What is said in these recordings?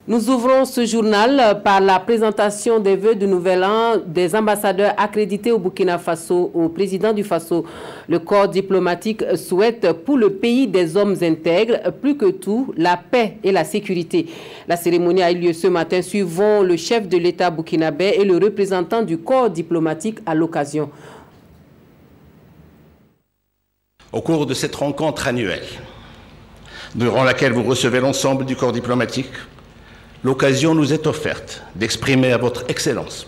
Nous ouvrons ce journal par la présentation des vœux de Nouvel An des ambassadeurs accrédités au Burkina Faso au président du Faso. Le corps diplomatique souhaite pour le pays des hommes intègres, plus que tout, la paix et la sécurité. La cérémonie a eu lieu ce matin, suivant le chef de l'État burkinabé et le représentant du corps diplomatique à l'occasion. Au cours de cette rencontre annuelle, durant laquelle vous recevez l'ensemble du corps diplomatique, l'occasion nous est offerte d'exprimer à votre Excellence,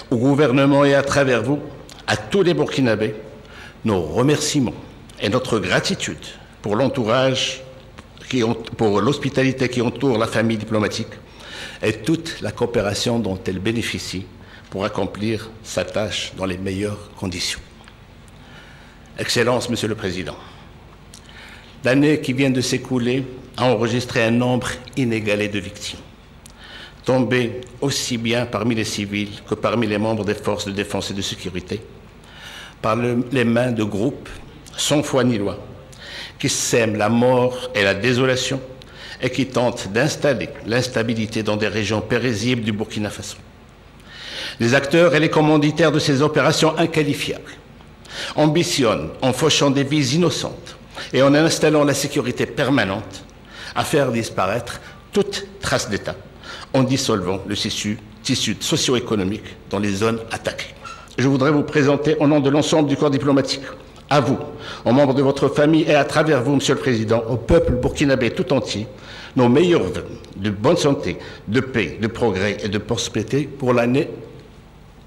au gouvernement et à travers vous, à tous les Burkinabés, nos remerciements et notre gratitude pour l'entourage, pour l'hospitalité qui entoure la famille diplomatique et toute la coopération dont elle bénéficie pour accomplir sa tâche dans les meilleures conditions. Excellence, Monsieur le Président, l'année qui vient de s'écouler a enregistré un nombre inégalé de victimes, tombés aussi bien parmi les civils que parmi les membres des forces de défense et de sécurité, par les mains de groupes sans foi ni loi, qui sèment la mort et la désolation et qui tentent d'installer l'instabilité dans des régions paisibles du Burkina Faso. Les acteurs et les commanditaires de ces opérations inqualifiables ambitionnent, en fauchant des vies innocentes et en installant la sécurité permanente, à faire disparaître toute trace d'État, en dissolvant le tissu socio-économique dans les zones attaquées. Je voudrais vous présenter au nom de l'ensemble du corps diplomatique, à vous, aux membres de votre famille et à travers vous, Monsieur le Président, au peuple burkinabé tout entier, nos meilleurs vœux de bonne santé, de paix, de progrès et de prospérité pour l'année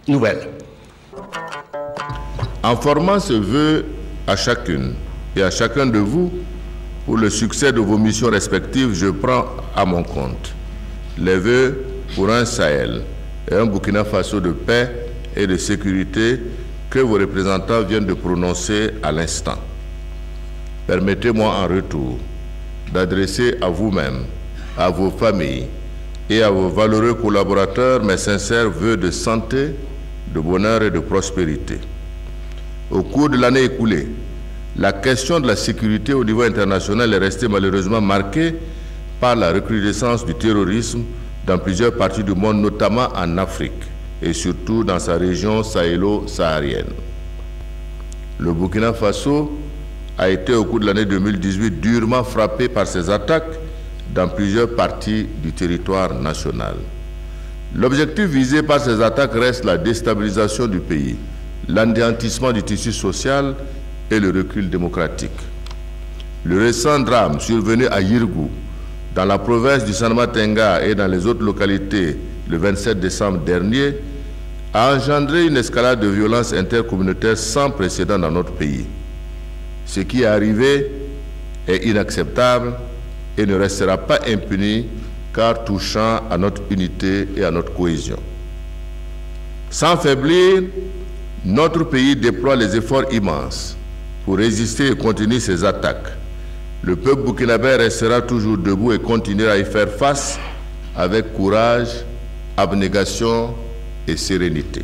nouvelle. En formant ce vœu à chacune et à chacun de vous, pour le succès de vos missions respectives, je prends à mon compte les vœux pour un Sahel et un Burkina Faso de paix et de sécurité que vos représentants viennent de prononcer à l'instant. Permettez-moi en retour d'adresser à vous-même, à vos familles et à vos valeureux collaborateurs mes sincères vœux de santé, de bonheur et de prospérité. Au cours de l'année écoulée, la question de la sécurité au niveau international est restée malheureusement marquée par la recrudescence du terrorisme dans plusieurs parties du monde, notamment en Afrique et surtout dans sa région sahélo-saharienne. Le Burkina Faso a été au cours de l'année 2018 durement frappé par ces attaques dans plusieurs parties du territoire national. L'objectif visé par ces attaques reste la déstabilisation du pays, l'anéantissement du tissu social et le recul démocratique. Le récent drame survenu à Yirgou, dans la province du Sanama-Tenga et dans les autres localités le 27 décembre dernier, a engendré une escalade de violences intercommunautaires sans précédent dans notre pays. Ce qui est arrivé est inacceptable et ne restera pas impuni car touchant à notre unité et à notre cohésion. Sans faiblir, notre pays déploie les efforts immenses pour résister et contenir ces attaques. Le peuple burkinabé restera toujours debout et continuera à y faire face avec courage, abnégation et sérénité.